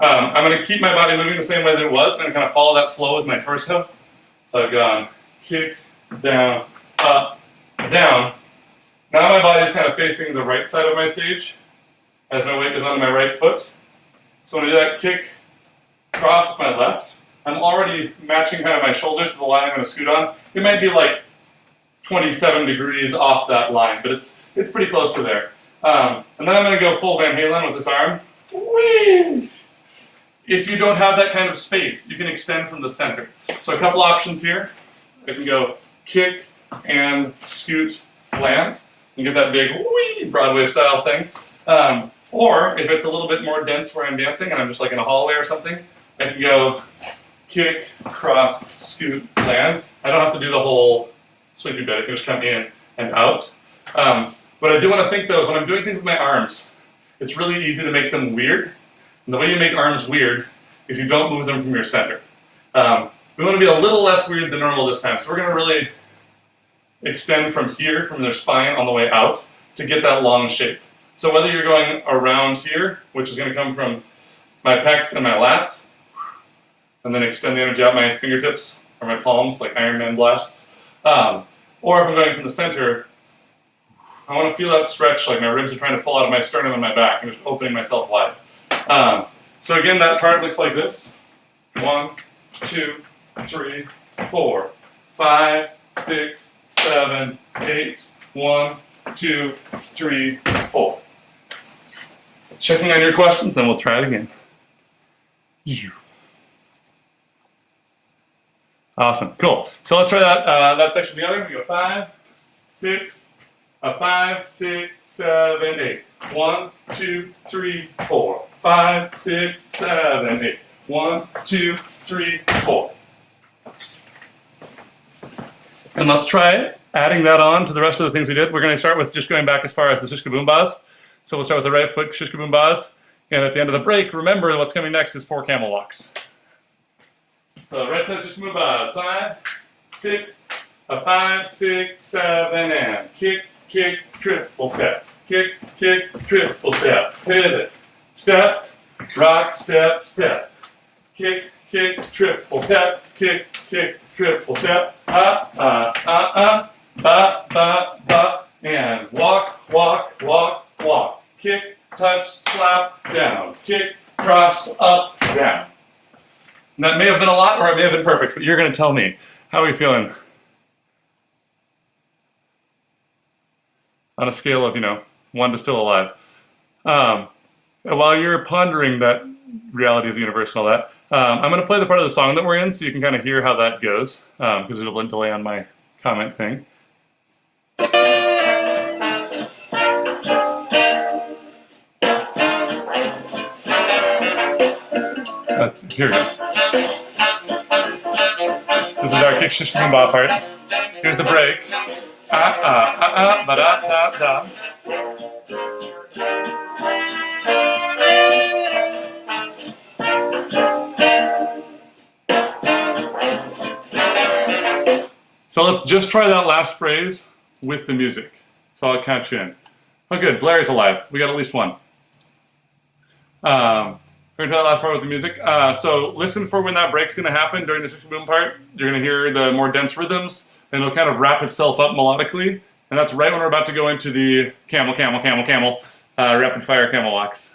I'm going to keep my body moving the same way that it was, and kind of follow that flow with my torso. So I've gone kick, down, up, down. Now my body is kind of facing the right side of my stage, as my weight is on my right foot. So when I do that kick, cross with my left, I'm already matching kind of my shoulders to the line I'm going to scoot on. It might be like 27 degrees off that line, but it's pretty close to there. And then I'm going to go full Van Halen with this arm. Whee! If you don't have that kind of space, you can extend from the center. So a couple options here. I can go kick and scoot, land, and get that big whee Broadway style thing. Or if it's a little bit more dense where I'm dancing and I'm just like in a hallway or something, I can go kick, cross, scoot, land. I don't have to do the whole sweepy bit. I can just come in and out. What I do want to think though is when I'm doing things with my arms, it's really easy to make them weird. And the way you make arms weird is you don't move them from your center. We want to be a little less weird than normal this time. So we're going to really extend from here, from their spine on the way out, to get that long shape. So whether you're going around here, which is going to come from my pecs and my lats, and then extend the energy out my fingertips or my palms, like Iron Man blasts, or if I'm going from the center, I want to feel that stretch, like my ribs are trying to pull out of my sternum and my back, and just opening myself wide. So again, that part looks like this. 1, 2, 3, 4, 5, 6, 7, 8, 1, 2, 3, 4. Checking on your questions, then we'll try it again. Awesome, cool. So let's try that section together. We go 5, 6, 5, 6, 7, 8. 1, 2, 3, 4. 5, 6, 7, 8. 1, 2, 3, 4. And let's try adding that on to the rest of the things we did. We're going to start with just going back as far as the shish kaboom bas. So we'll start with the right foot shish kaboom bas. And at the end of the break, remember what's coming next is 4 camel walks. So right side shish kaboom bas. 5, 6, 5, 6, 7, and kick, kick, triple step. Kick, kick, triple step. Pivot. Step, rock, step, step. Kick, kick, triple step. Kick, kick, triple step. Ba, ba, and walk, walk, walk, walk. Kick, touch, slap, down. Kick, cross, up, down. And that may have been a lot, or it may have been perfect, but you're going to tell me. How are you feeling? On a scale of, 1 to still alive. While you're pondering that reality of the universe and all that, I'm going to play the part of the song that we're in so you can kind of hear how that goes, because it'll delay on my comment thing. Here we go. So this is our kick shish kaboom ba part. Here's the break. Ba da da da. So let's just try that last phrase with the music. So I'll count you in. Oh good, Blair's alive. We got at least one. We're going to try that last part with the music. So listen for when that break's going to happen during the shish kaboom part. You're going to hear the more dense rhythms, and it'll kind of wrap itself up melodically. And that's right when we're about to go into the camel, camel, camel, camel, rapid fire camel walks.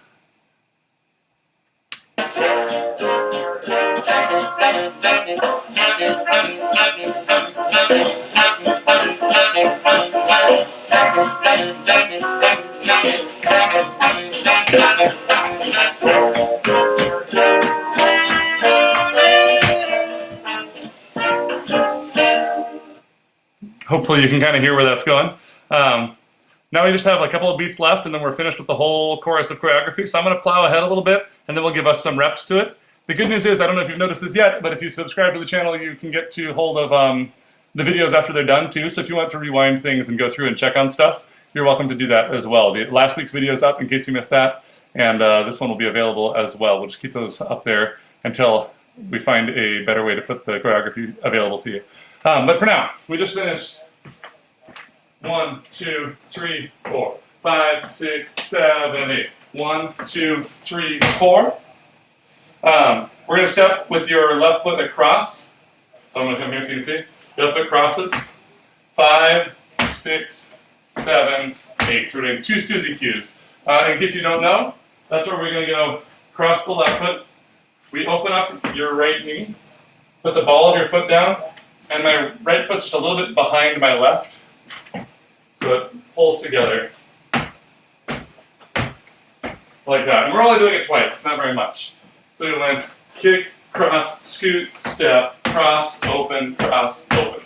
hopefully you can kind of hear where that's going. Now we just have a couple of beats left, and then we're finished with the whole chorus of choreography. So I'm going to plow ahead a little bit, and then we'll give us some reps to it. The good news is, I don't know if you've noticed this yet, but if you subscribe to the channel, you can get to hold of the videos after they're done too. So if you want to rewind things and go through and check on stuff, you're welcome to do that as well. Last week's video is up in case you missed that, and this one will be available as well. We'll just keep those up there until we find a better way to put the choreography available to you. But for now, we just finished 1, 2, 3, 4, 5, 6, 7, 8. 1, 2, 3, 4. We're going to step with your left foot across. So I'm going to come here so you can see. Left foot crosses. 5, 6, 7, 8. So we're doing 2 Suzie Qs. In case you don't know, that's where we're going to go across the left foot. We open up your right knee, put the ball of your foot down, and my right foot's just a little bit behind my left. So it pulls together. Like that. And we're only doing it twice, it's not very much. So we went kick, cross, scoot, step, cross, open, cross, open.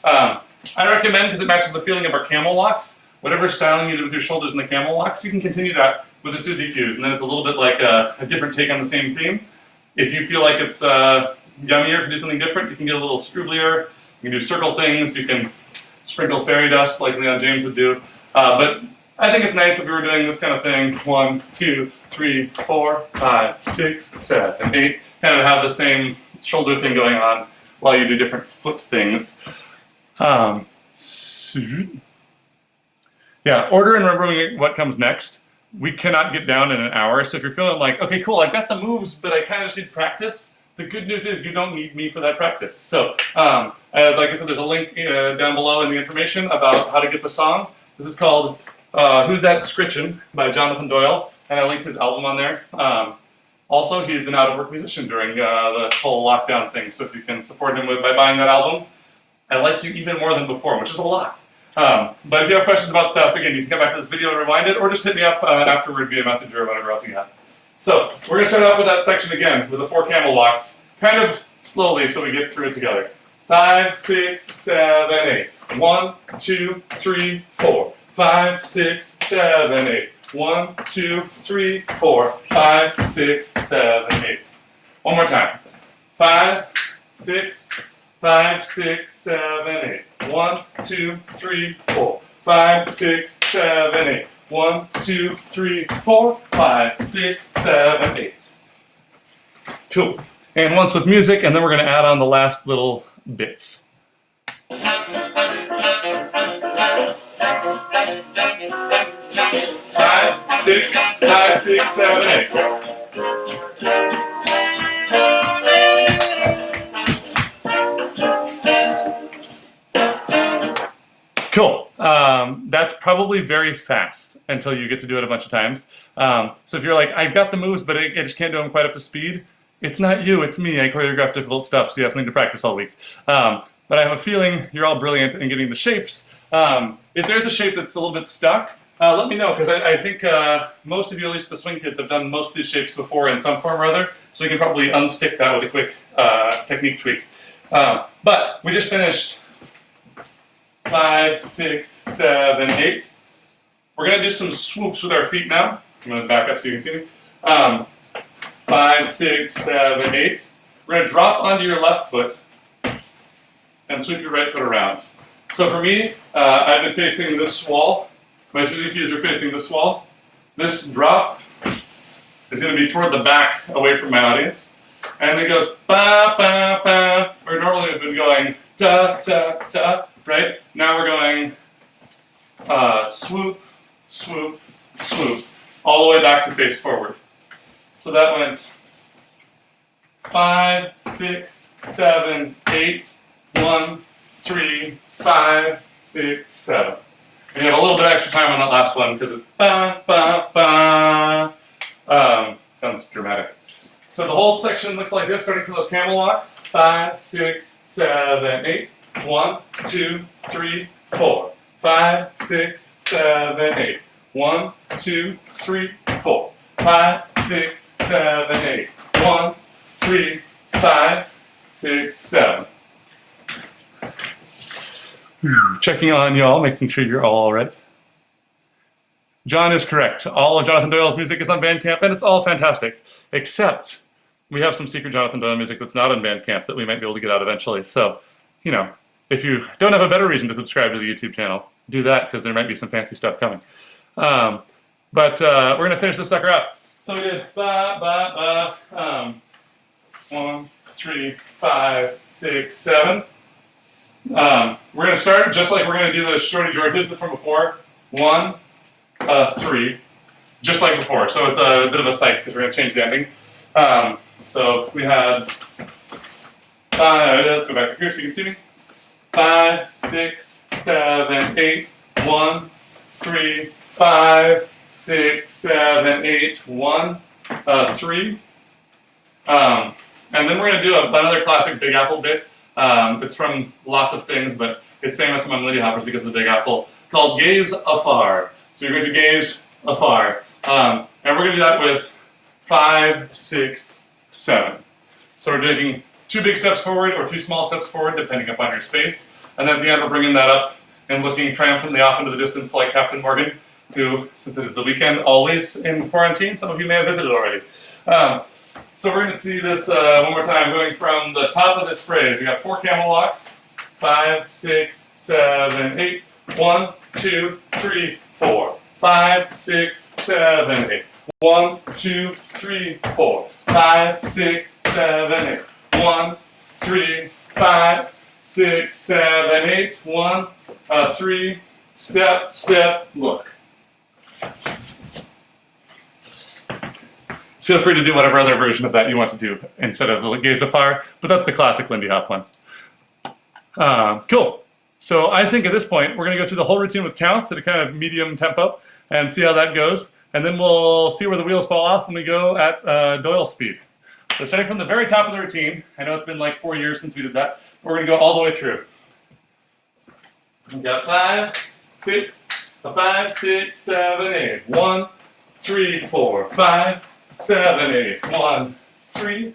I recommend, because it matches the feeling of our camel walks, whatever styling you do with your shoulders in the camel walks, you can continue that with the Suzie Qs, and then it's a little bit like a different take on the same theme. If you feel like it's yummier to do something different, you can get a little scrubblier, you can do circle things, you can sprinkle fairy dust like Leon James would do. But I think it's nice if we were doing this kind of thing, 1, 2, 3, 4, 5, 6, 7, 8, kind of have the same shoulder thing going on while you do different foot things. Yeah, order and remembering what comes next. We cannot get down in an hour, so if you're feeling like, okay, cool, I've got the moves, but I kind of just need practice, the good news is you don't need me for that practice. So, like I said, there's a link down below in the information about how to get the song. This is called Who's That Scritchin by Jonathan Doyle, and I linked his album on there. Also, he's an out-of-work musician during the whole lockdown thing, so if you can support him by buying that album, I like you even more than before, which is a lot. But if you have questions about stuff, again, you can come back to this video and rewind it, or just hit me up afterward via messenger or whatever else you got. So, we're going to start off with that section again, with the 4 camel walks, kind of slowly so we get through it together. 5, 6, 7, 8. 1, 2, 3, 4. 5, 6, 7, 8. 1, 2, 3, 4. 5, 6, 7, 8. One more time. 5, 6, 5, 6, 7, 8. 1, 2, 3, 4. 5, 6, 7, 8. 1, 2, 3, 4, 5, 6, 7, 8. Cool. And once with music, and then we're going to add on the last little bits. 5, 6, 5, 6, 7, 8. Cool. That's probably very fast until you get to do it a bunch of times. So if you're like, I've got the moves, but I just can't do them quite up to speed, it's not you, it's me. I choreograph difficult stuff, so you have something to practice all week. But I have a feeling you're all brilliant in getting the shapes. If there's a shape that's a little bit stuck, let me know, because I think most of you, at least the swing kids, have done most of these shapes before in some form or other, so you can probably unstick that with a quick technique tweak. But we just finished 5, 6, 7, 8. We're going to do some swoops with our feet now. I'm going to back up so you can see me. 5, 6, 7, 8. We're going to drop onto your left foot and sweep your right foot around. So for me, I've been facing this wall. My Suzie Qs are facing this wall. This drop is going to be toward the back, away from my audience. And it goes ba, ba, ba. Or normally we've been going da, da, da. Right? Now we're going swoop, swoop, swoop, all the way back to face forward. So that went 5, 6, 7, 8, 1, 3, 5, 6, 7. And you have a little bit of extra time on that last one because it's ba, ba, ba. Sounds dramatic. So the whole section looks like this, starting from those camel walks. 5, 6, 7, 8. 1, 2, 3, 4. 5, 6, 7, 8. 1, 2, 3, 4. 5, 6, 7, 8. 1, 3, 5, 6, 7. Checking on y'all, making sure you're all right. John is correct. All of Jonathan Doyle's music is on Bandcamp, and it's all fantastic, except we have some secret Jonathan Doyle music that's not on Bandcamp that we might be able to get out eventually. So, you know, if you don't have a better reason to subscribe to the YouTube channel, do that, because there might be some fancy stuff coming. But we're going to finish this sucker up. So we did 1, 3, 5, 6, 7. We're going to start just like we're going to do the Shorty Georges from before. 1, 3, just like before. So it's a bit of a psych because we're going to change the ending. So we had 5, let's go back here so you can see me. 5, 6, 7, 8, 1, 3, 5, 6, 7, 8, 1, 3. And then we're going to do another classic Big Apple bit. It's from lots of things, but it's famous among Lindy Hoppers because of the Big Apple, called Gaze Afar. So you're going to Gaze Afar. And we're going to do that with 5, 6, 7. So we're taking 2 big steps forward or 2 small steps forward, depending upon your space. And then at the end, we're bringing that up and looking triumphantly off into the distance like Captain Morgan, who, since it is the weekend, always in quarantine. Some of you may have visited already. So we're going to see this one more time, going from the top of this phrase. We got 4 camel walks. 5, 6, 7, 8. 1, 2, 3, 4. 5, 6, 7, 8. 1, 2, 3, 4. 5, 6, 7, 8. 1, 3, 5, 6, 7, 8. 1, 3. Step, step, look. Feel free to do whatever other version of that you want to do instead of the Gaze Afar, but that's the classic Lindy Hop one. Cool. So I think at this point, we're going to go through the whole routine with counts at a kind of medium tempo and see how that goes. And then we'll see where the wheels fall off when we go at Doyle speed. So starting from the very top of the routine, I know it's been like 4 years since we did that, but we're going to go all the way through. We've got 5, 6, 7, 8. 1, 3, 4, 5, 7, 8. 1, 3,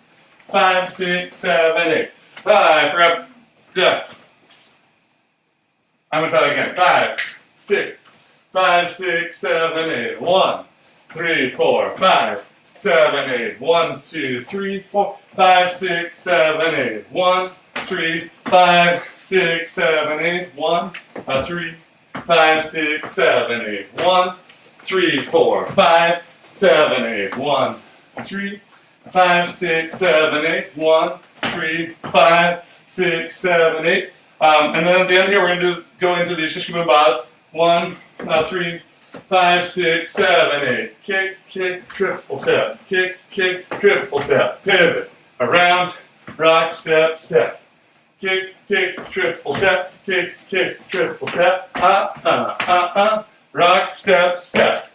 5, 6, 7, 8. I forgot. Yeah. I'm going to try that again. 5, 6, 7, 8. 1, 3, 4, 5, 7, 8. 1, 2, 3, 4, 5, 6, 7, 8. 1, 3, 5, 6, 7, 8. 1, 3, 5, 6, 7, 8. 1, 3, 4, 5, 7, 8. 1, 3, 5, 6, 7, 8. 1, 3, 5, 6, 7, 8. And then at the end here, we're going to go into the shish kaboom bas. 1, 3, 5, 6, 7, 8. Kick, kick, triple step. Kick, kick, triple step. Pivot. Around, rock, step, step. Kick, kick, triple step. Kick, kick, triple step. Rock, step, step.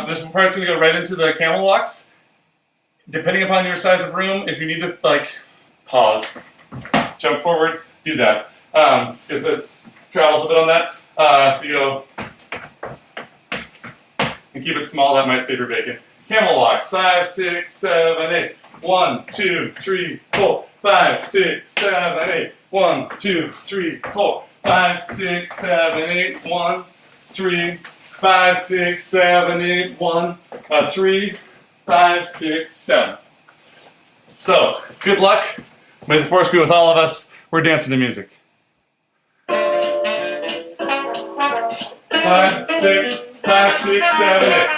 This part's going to go right into the camel walks. Depending upon your size of room, if you need to, like, pause, jump forward, do that. Because it travels a bit on that. If you go and keep it small, that might save your bacon. Camel walks. 5, 6, 7, 8. 1, 2, 3, 4, 5, 6, 7, 8. 1, 2, 3, 4, 5, 6, 7, 8. 1, 3, 5, 6, 7, 8. 1, 3, 5, 6, 7. So, good luck. May the force be with all of us. We're dancing to music. 5, 6, 5, 6, 7, 8.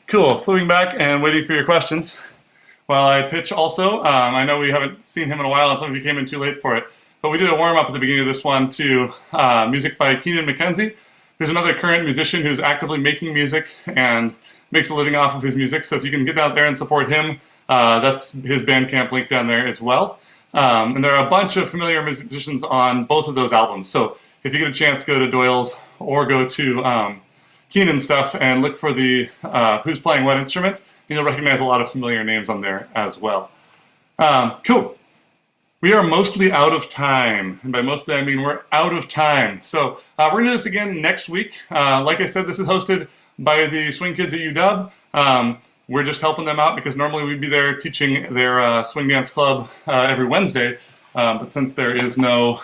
Cool, flowing back and waiting for your questions while I pitch also. I know we haven't seen him in a while and some of you came in too late for it. but we did a warm-up at the beginning of this one to music by Keenan McKenzie, who's another current musician who's actively making music and makes a living off of his music. So if you can get out there and support him, that's his Bandcamp link down there as well. And there are a bunch of familiar musicians on both of those albums. So if you get a chance, go to Doyle's or go to Keenan stuff and look for the Who's Playing What Instrument. You'll recognize a lot of familiar names on there as well. Cool. We are mostly out of time. And by mostly, I mean we're out of time. So we're going to do this again next week. Like I said, this is hosted by the Swing Kids at UW. We're just helping them out because normally we'd be there teaching their swing dance club every Wednesday. But since there is no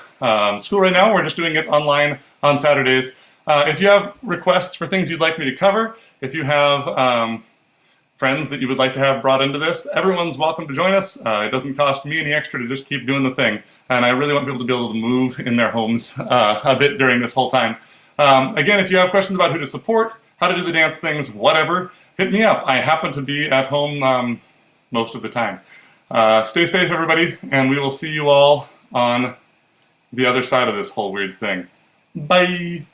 school right now, we're just doing it online on Saturdays. If you have requests for things you'd like me to cover, if you have friends that you would like to have brought into this, everyone's welcome to join us. It doesn't cost me any extra to just keep doing the thing. And I really want people to be able to move in their homes a bit during this whole time. Again, if you have questions about who to support, how to do the dance things, whatever, hit me up. I happen to be at home most of the time. Stay safe, everybody, and we will see you all on the other side of this whole weird thing. Bye!